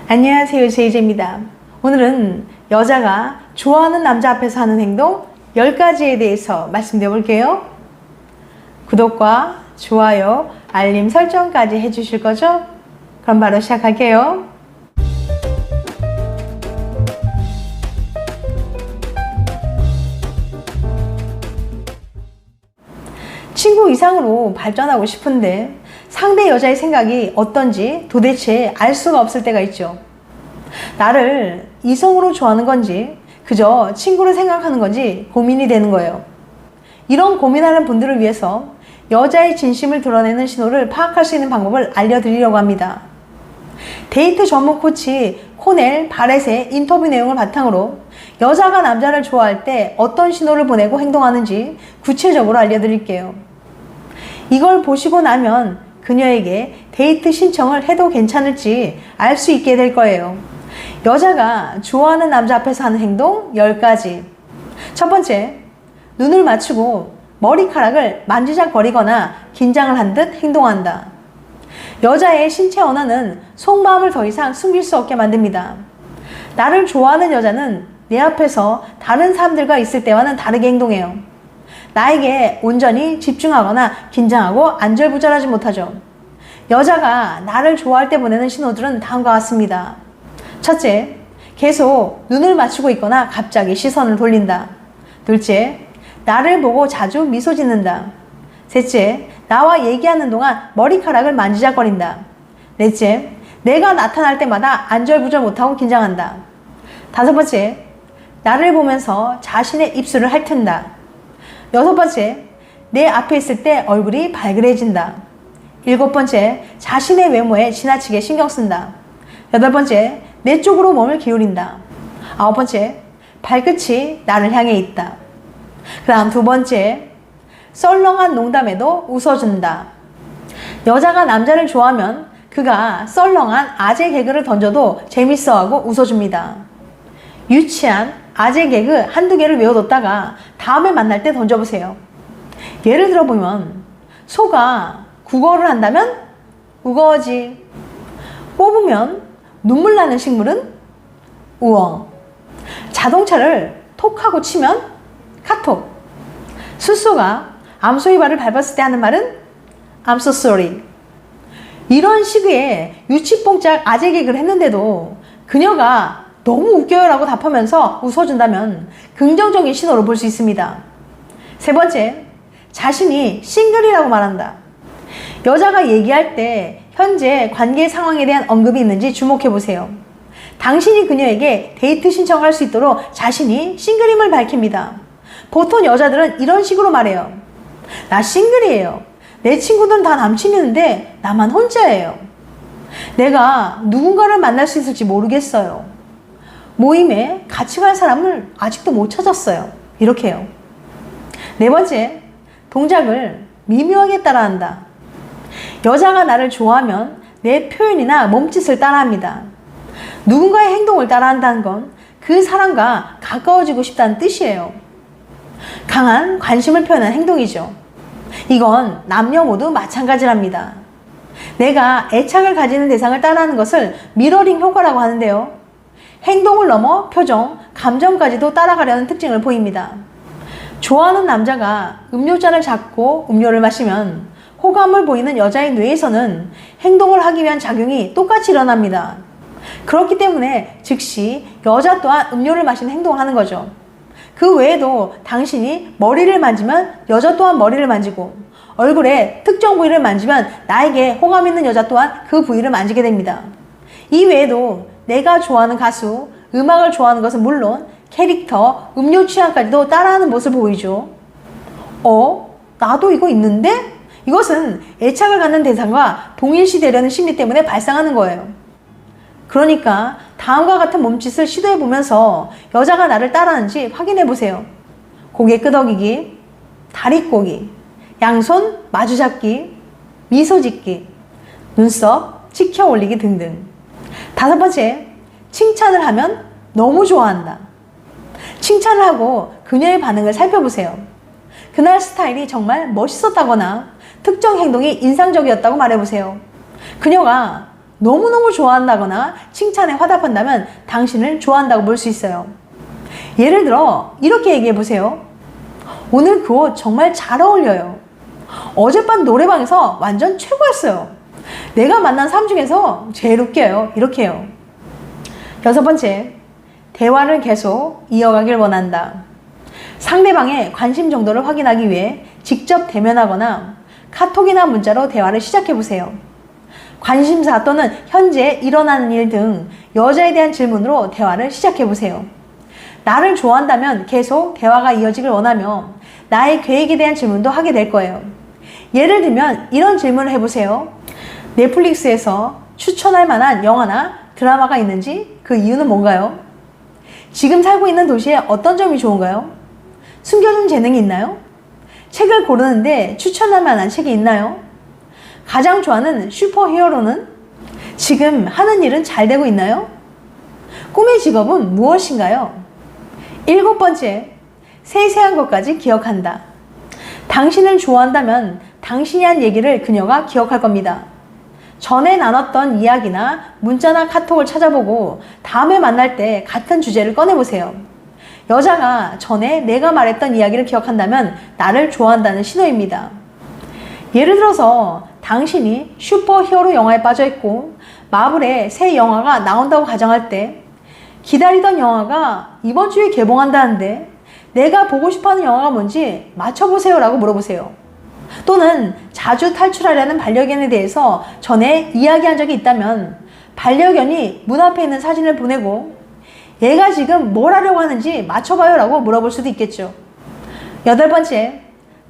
안녕하세요, 제이제입니다. 오늘은 여자가 좋아하는 남자 앞에서 하는 행동 10가지에 대해서 말씀드려 볼게요. 구독과 좋아요, 알림 설정까지 해주실 거죠? 그럼 바로 시작할게요. 친구 이상으로 발전하고 싶은데 상대 여자의 생각이 어떤지 도대체 알 수가 없을 때가 있죠. 나를 이성으로 좋아하는 건지 그저 친구를 생각하는 건지 고민이 되는 거예요. 이런 고민하는 분들을 위해서 여자의 진심을 드러내는 신호를 파악할 수 있는 방법을 알려드리려고 합니다. 데이트 전문 코치 코넬 바렛의 인터뷰 내용을 바탕으로 여자가 남자를 좋아할 때 어떤 신호를 보내고 행동하는지 구체적으로 알려드릴게요. 이걸 보시고 나면 그녀에게 데이트 신청을 해도 괜찮을지 알 수 있게 될 거예요. 여자가 좋아하는 남자 앞에서 하는 행동 10가지. 첫 번째, 눈을 맞추고 머리카락을 만지작거리거나 긴장을 한 듯 행동한다. 여자의 신체 언어는 속마음을 더 이상 숨길 수 없게 만듭니다. 나를 좋아하는 여자는 내 앞에서 다른 사람들과 있을 때와는 다르게 행동해요. 나에게 온전히 집중하거나 긴장하고 안절부절하지 못하죠. 여자가 나를 좋아할 때 보내는 신호들은 다음과 같습니다. 첫째, 계속 눈을 맞추고 있거나 갑자기 시선을 돌린다. 둘째, 나를 보고 자주 미소 짓는다. 셋째, 나와 얘기하는 동안 머리카락을 만지작거린다. 넷째, 내가 나타날 때마다 안절부절 못하고 긴장한다. 다섯 번째, 나를 보면서 자신의 입술을 핥는다. 여섯 번째, 내 앞에 있을 때 얼굴이 발그레진다. 일곱 번째, 자신의 외모에 지나치게 신경 쓴다. 여덟 번째, 내 쪽으로 몸을 기울인다. 아홉 번째, 발끝이 나를 향해 있다. 그 다음 두 번째, 썰렁한 농담에도 웃어준다. 여자가 남자를 좋아하면 그가 썰렁한 아재 개그를 던져도 재밌어하고 웃어줍니다. 유치한 아재 개그 한두 개를 외워뒀다가 다음에 만날 때 던져보세요. 예를 들어보면 소가 국어를 한다면 우거지, 뽑으면 눈물 나는 식물은 우엉, 자동차를 톡하고 치면 카톡, 숫소가 암소이발을 밟았을 때 하는 말은 I'm so sorry. 이런 식의 유치뽕짝 아재 개그를 했는데도 그녀가 너무 웃겨요 라고 답하면서 웃어준다면 긍정적인 신호로 볼 수 있습니다. 세 번째, 자신이 싱글이라고 말한다. 여자가 얘기할 때 현재 관계 상황에 대한 언급이 있는지 주목해 보세요. 당신이 그녀에게 데이트 신청할 수 있도록 자신이 싱글임을 밝힙니다. 보통 여자들은 이런 식으로 말해요. 나 싱글이에요. 내 친구들은 다 남친이 있는데 나만 혼자예요. 내가 누군가를 만날 수 있을지 모르겠어요. 모임에 같이 갈 사람을 아직도 못 찾았어요. 이렇게 해요. 네 번째, 동작을 미묘하게 따라한다. 여자가 나를 좋아하면 내 표현이나 몸짓을 따라합니다. 누군가의 행동을 따라한다는 건 그 사람과 가까워지고 싶다는 뜻이에요. 강한 관심을 표현한 행동이죠. 이건 남녀 모두 마찬가지랍니다. 내가 애착을 가지는 대상을 따라하는 것을 미러링 효과라고 하는데요. 행동을 넘어 표정, 감정까지도 따라가려는 특징을 보입니다. 좋아하는 남자가 음료잔을 잡고 음료를 마시면 호감을 보이는 여자의 뇌에서는 행동을 하기 위한 작용이 똑같이 일어납니다. 그렇기 때문에 즉시 여자 또한 음료를 마시는 행동을 하는 거죠. 그 외에도 당신이 머리를 만지면 여자 또한 머리를 만지고 얼굴에 특정 부위를 만지면 나에게 호감 있는 여자 또한 그 부위를 만지게 됩니다. 이 외에도 내가 좋아하는 가수, 음악을 좋아하는 것은 물론 캐릭터, 음료 취향까지도 따라하는 모습을 보이죠. 나도 이거 있는데? 이것은 애착을 갖는 대상과 동일시되려는 심리 때문에 발생하는 거예요. 그러니까 다음과 같은 몸짓을 시도해보면서 여자가 나를 따라하는지 확인해보세요. 고개 끄덕이기, 다리 꼬기, 양손 마주잡기, 미소 짓기, 눈썹 치켜 올리기 등등. 다섯 번째, 칭찬을 하면 너무 좋아한다. 칭찬을 하고 그녀의 반응을 살펴보세요. 그날 스타일이 정말 멋있었다거나 특정 행동이 인상적이었다고 말해보세요. 그녀가 너무너무 좋아한다거나 칭찬에 화답한다면 당신을 좋아한다고 볼 수 있어요. 예를 들어 이렇게 얘기해 보세요. 오늘 그 옷 정말 잘 어울려요. 어젯밤 노래방에서 완전 최고였어요. 내가 만난 사람 중에서 제일 웃겨요. 이렇게요. 6번째, 대화를 계속 이어가길 원한다. 상대방의 관심 정도를 확인하기 위해 직접 대면하거나 카톡이나 문자로 대화를 시작해 보세요. 관심사 또는 현재 일어나는 일 등 여자에 대한 질문으로 대화를 시작해 보세요. 나를 좋아한다면 계속 대화가 이어지길 원하며 나의 계획에 대한 질문도 하게 될 거예요. 예를 들면 이런 질문을 해보세요. 넷플릭스에서 추천할 만한 영화나 드라마가 있는지 그 이유는 뭔가요? 지금 살고 있는 도시에 어떤 점이 좋은가요? 숨겨둔 재능이 있나요? 책을 고르는데 추천할 만한 책이 있나요? 가장 좋아하는 슈퍼히어로는? 지금 하는 일은 잘 되고 있나요? 꿈의 직업은 무엇인가요? 7번째, 세세한 것까지 기억한다. 당신을 좋아한다면 당신이 한 얘기를 그녀가 기억할 겁니다. 전에 나눴던 이야기나 문자나 카톡을 찾아보고 다음에 만날 때 같은 주제를 꺼내보세요. 여자가 전에 내가 말했던 이야기를 기억한다면 나를 좋아한다는 신호입니다. 예를 들어서 당신이 슈퍼히어로 영화에 빠져있고 마블의 새 영화가 나온다고 가정할 때 기다리던 영화가 이번 주에 개봉한다는데 내가 보고 싶어하는 영화가 뭔지 맞춰보세요 라고 물어보세요. 또는 자주 탈출하려는 반려견에 대해서 전에 이야기한 적이 있다면 반려견이 문 앞에 있는 사진을 보내고 얘가 지금 뭘 하려고 하는지 맞춰봐요 라고 물어볼 수도 있겠죠. 8번째,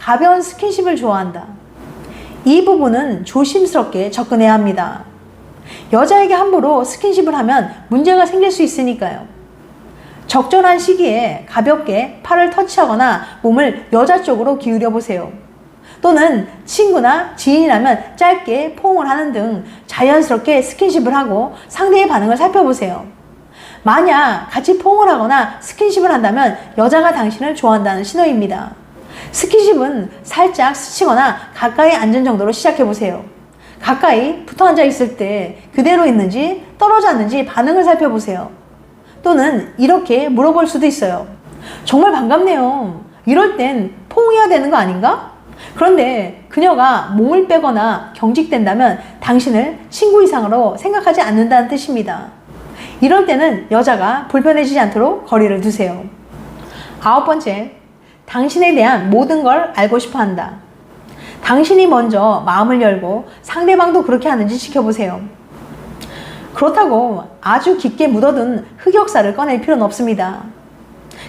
가벼운 스킨십을 좋아한다. 이 부분은 조심스럽게 접근해야 합니다. 여자에게 함부로 스킨십을 하면 문제가 생길 수 있으니까요. 적절한 시기에 가볍게 팔을 터치하거나 몸을 여자 쪽으로 기울여 보세요. 또는 친구나 지인이라면 짧게 포옹을 하는 등 자연스럽게 스킨십을 하고 상대의 반응을 살펴보세요. 만약 같이 포옹을 하거나 스킨십을 한다면 여자가 당신을 좋아한다는 신호입니다. 스킨십은 살짝 스치거나 가까이 앉은 정도로 시작해보세요. 가까이 붙어 앉아 있을 때 그대로 있는지 떨어져 앉는지 반응을 살펴보세요. 또는 이렇게 물어볼 수도 있어요. 정말 반갑네요. 이럴 땐 포옹해야 되는 거 아닌가? 그런데 그녀가 몸을 빼거나 경직된다면 당신을 친구 이상으로 생각하지 않는다는 뜻입니다. 이럴 때는 여자가 불편해지지 않도록 거리를 두세요. 9번째, 당신에 대한 모든 걸 알고 싶어 한다. 당신이 먼저 마음을 열고 상대방도 그렇게 하는지 지켜보세요. 그렇다고 아주 깊게 묻어둔 흑역사를 꺼낼 필요는 없습니다.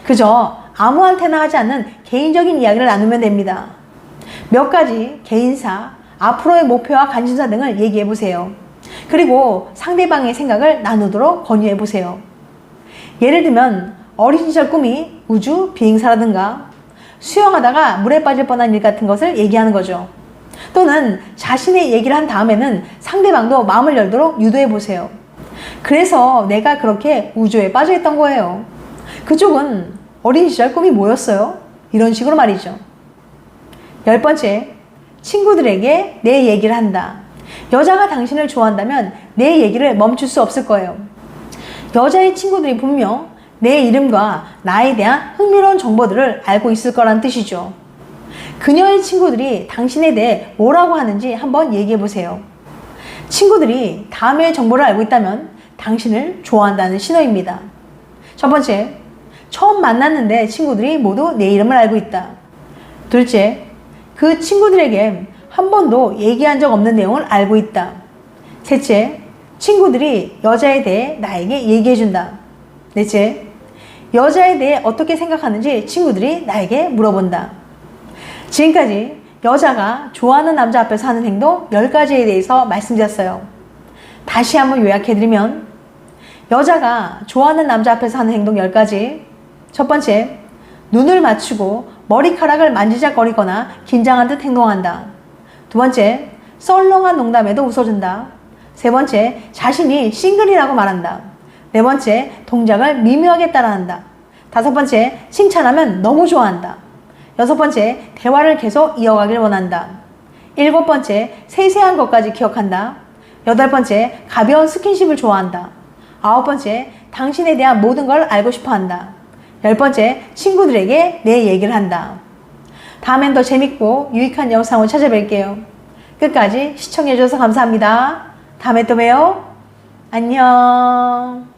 그저 아무한테나 하지 않는 개인적인 이야기를 나누면 됩니다. 몇 가지 개인사, 앞으로의 목표와 관심사 등을 얘기해 보세요. 그리고 상대방의 생각을 나누도록 권유해 보세요. 예를 들면 어린 시절 꿈이 우주 비행사라든가 수영하다가 물에 빠질 뻔한 일 같은 것을 얘기하는 거죠. 또는 자신의 얘기를 한 다음에는 상대방도 마음을 열도록 유도해 보세요. 그래서 내가 그렇게 우주에 빠져 있던 거예요. 그쪽은 어린 시절 꿈이 뭐였어요? 이런 식으로 말이죠. 10번째, 친구들에게 내 얘기를 한다. 여자가 당신을 좋아한다면 내 얘기를 멈출 수 없을 거예요. 여자의 친구들이 분명 내 이름과 나에 대한 흥미로운 정보들을 알고 있을 거란 뜻이죠. 그녀의 친구들이 당신에 대해 뭐라고 하는지 한번 얘기해 보세요. 친구들이 다음의 정보를 알고 있다면 당신을 좋아한다는 신호입니다. 첫 번째, 처음 만났는데 친구들이 모두 내 이름을 알고 있다. 둘째, 그 친구들에게 한 번도 얘기한 적 없는 내용을 알고 있다. 셋째, 친구들이 여자에 대해 나에게 얘기해준다. 넷째, 여자에 대해 어떻게 생각하는지 친구들이 나에게 물어본다. 지금까지 여자가 좋아하는 남자 앞에서 하는 행동 10가지에 대해서 말씀드렸어요. 다시 한번 요약해드리면 여자가 좋아하는 남자 앞에서 하는 행동 10가지. 첫 번째, 눈을 맞추고 머리카락을 만지작거리거나 긴장한 듯 행동한다. 두 번째, 썰렁한 농담에도 웃어준다. 세 번째, 자신이 싱글이라고 말한다. 네 번째, 동작을 미묘하게 따라한다. 다섯 번째, 칭찬하면 너무 좋아한다. 여섯 번째, 대화를 계속 이어가길 원한다. 일곱 번째, 세세한 것까지 기억한다. 8번째, 가벼운 스킨십을 좋아한다. 9번째, 당신에 대한 모든 걸 알고 싶어 한다. 10번째, 친구들에게 내 얘기를 한다. 다음엔 더 재밌고 유익한 영상을 찾아뵐게요. 끝까지 시청해주셔서 감사합니다. 다음에 또 봬요. 안녕.